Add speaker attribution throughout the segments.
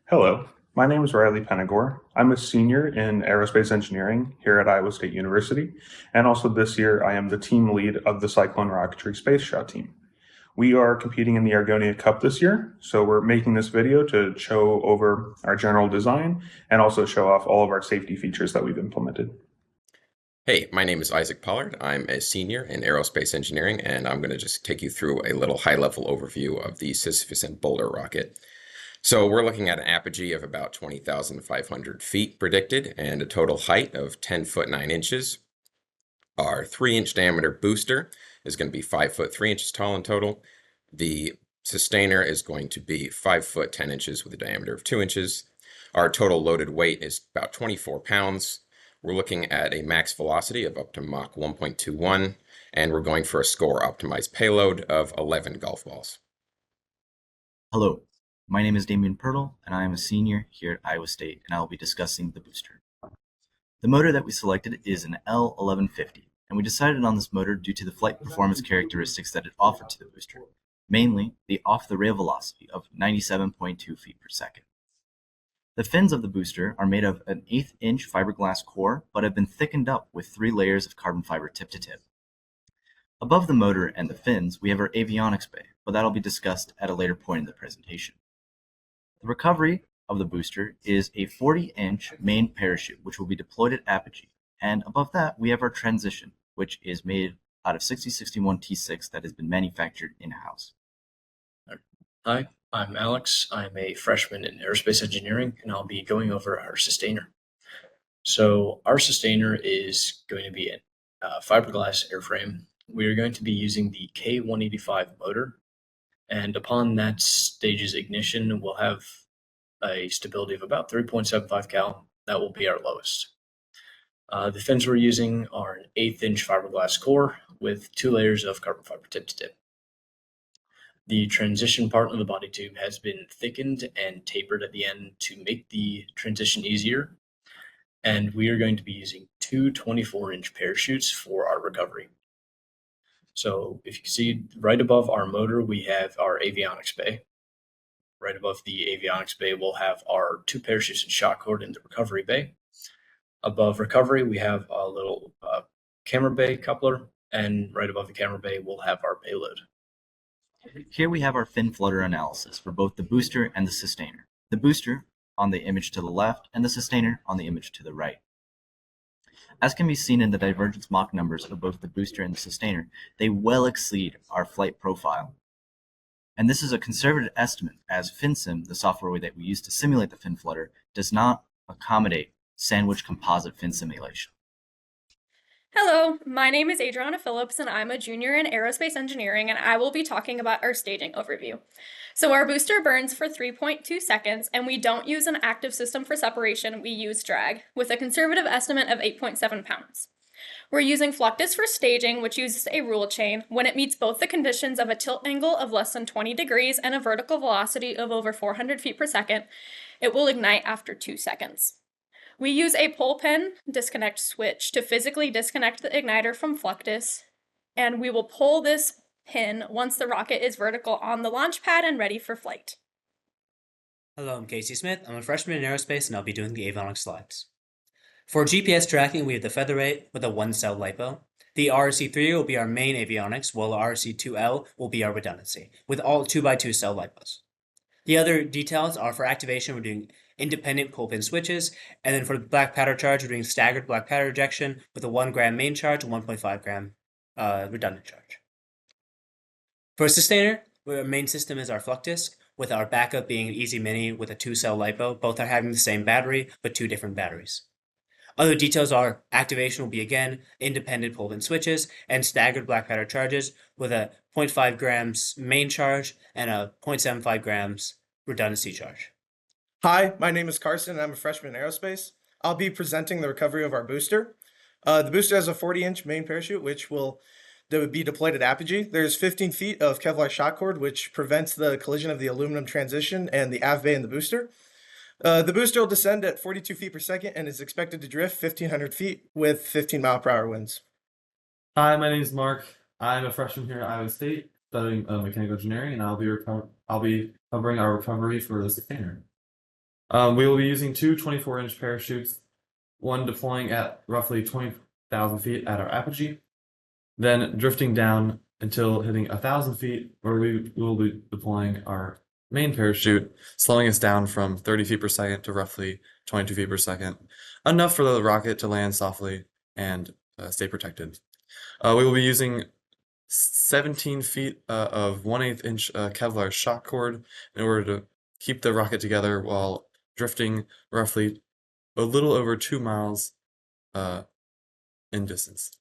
Speaker 1: Hello, my name is Riley Penagore. I'm a senior in aerospace engineering here at Iowa State University, and also this year I am the team lead of the Cyclone Rocketry space shot team. We are competing in the Argonia Cup this year, so we're making this video to show over our general design and also show off all of our safety features that we've implemented.
Speaker 2: Hey, my name is Isaac Pollard. I'm a senior in aerospace engineering, and I'm going to just take you through a little high-level overview of the Sisyphus and Boulder rocket. So we're looking at an apogee of about 20,500 feet predicted and a total height of 10 foot 9 inches. Our 3-inch diameter booster is going to be 5 foot 3 inches tall in total. The sustainer is going to be 5 foot 10 inches with a diameter of 2 inches. Our total loaded weight is about 24 pounds. We're looking at a max velocity of up to Mach 1.21, and we're going for a score optimized payload of 11 golf balls.
Speaker 3: Hello, my name is Damian Pirtle, and I am a senior here at Iowa State, and I will be discussing the booster. The motor that we selected is an L1150, and we decided on this motor due to the flight performance characteristics that it offered to the booster, mainly the off-the-rail velocity of 97.2 feet per second. The fins of the booster are made of an 1/8-inch fiberglass core, but have been thickened up with 3 layers of carbon fiber tip to tip. Above the motor and the fins, we have our avionics bay, but that'll be discussed at a later point in the presentation. The recovery of the booster is a 40-inch main parachute, which will be deployed at apogee. And above that, we have our transition, which is made out of 6061 T6 that has been manufactured in-house.
Speaker 4: Hi, I'm Alex. I'm a freshman in aerospace engineering, and I'll be going over our sustainer. So our sustainer is going to be a fiberglass airframe. We are going to be using the K185 motor, and upon that stage's ignition, we'll have a stability of about 3.75 cal. That will be our lowest. The fins we're using are an 1/8-inch fiberglass core with 2 layers of carbon fiber tip to tip. The transition part of the body tube has been thickened and tapered at the end to make the transition easier. And we are going to be using 2 24-inch parachutes for our recovery. So if you can see right above our motor, we have our avionics bay. Right above the avionics bay, we'll have our 2 parachutes and shock cord in the recovery bay. Above recovery, we have a little camera bay coupler, and right above the camera bay, we'll have our payload.
Speaker 3: Here we have our fin flutter analysis for both the booster and the sustainer. The booster on the image to the left and the sustainer on the image to the right. As can be seen in the divergence Mach numbers of both the booster and the sustainer, they well exceed our flight profile. And this is a conservative estimate, as FinSim, the software that we use to simulate the fin flutter, does not accommodate sandwich composite fin simulation.
Speaker 5: Hello, my name is Adriana Phillips and I'm a junior in aerospace engineering, and I will be talking about our staging overview. So our booster burns for 3.2 seconds and we don't use an active system for separation, we use drag, with a conservative estimate of 8.7 pounds. We're using Fluctus for staging, which uses a rule chain. When it meets both the conditions of a tilt angle of less than 20 degrees and a vertical velocity of over 400 feet per second, it will ignite after 2 seconds. We use a pull pin disconnect switch to physically disconnect the igniter from Fluctus, and we will pull this pin once the rocket is vertical on the launch pad and ready for flight.
Speaker 6: Hello, I'm Casey Smith. I'm a freshman in aerospace and I'll be doing the avionics slides. For GPS tracking, we have the Featherweight with a 1-cell LiPo. The RC3 will be our main avionics, while the RC2L will be our redundancy, with all 2x2 cell LiPos. The other details are for activation, we're doing independent pull pin switches, and then for the black powder charge, we're doing staggered black powder ejection with a 1 gram main charge and 1.5 gram redundant charge. For a sustainer, our main system is our Fluctus, with our backup being an Easy Mini with a 2-cell LiPo. Both are having the same battery, but 2 different batteries. Other details are activation will be again independent pull pin switches and staggered black powder charges with a 0.5 grams main charge and a 0.75 grams redundancy charge.
Speaker 7: Hi, my name is Carson, and I'm a freshman in aerospace. I'll be presenting the recovery of our booster. The booster has a 40-inch main parachute, which will be deployed at apogee. There's 15 feet of Kevlar shock cord, which prevents the collision of the aluminum transition and the av bay in the booster. The booster will descend at 42 feet per second and is expected to drift 1,500 feet with 15-mile-per-hour winds.
Speaker 8: Hi, my name is Mark. I'm a freshman here at Iowa State studying mechanical engineering, and I'll be covering our recovery for the sustainer. We will be using two 24-inch parachutes, one deploying at roughly 20,000 feet at our apogee, then drifting down until hitting 1,000 feet, where we will be deploying our main parachute, slowing us down from 30 feet per second to roughly 22 feet per second, enough for the rocket to land softly and stay protected. We will be using 17 feet of 1/8 inch Kevlar shock cord in order to keep the rocket together while drifting roughly a little over 2 miles in distance.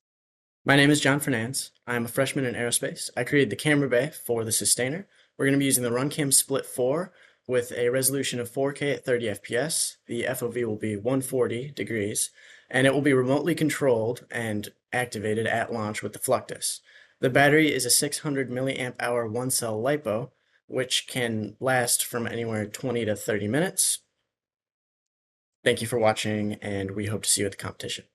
Speaker 9: My name is John Fernandez. I'm a freshman in aerospace. I created the camera bay for the sustainer. We're going to be using the RunCam Split 4 with a resolution of 4K at 30 FPS. The FOV will be 140 degrees, and it will be remotely controlled and activated at launch with the Fluctus. The battery is a 600 milliamp hour one-cell LiPo, which can last from anywhere 20 to 30 minutes. Thank you for watching, and we hope to see you at the competition.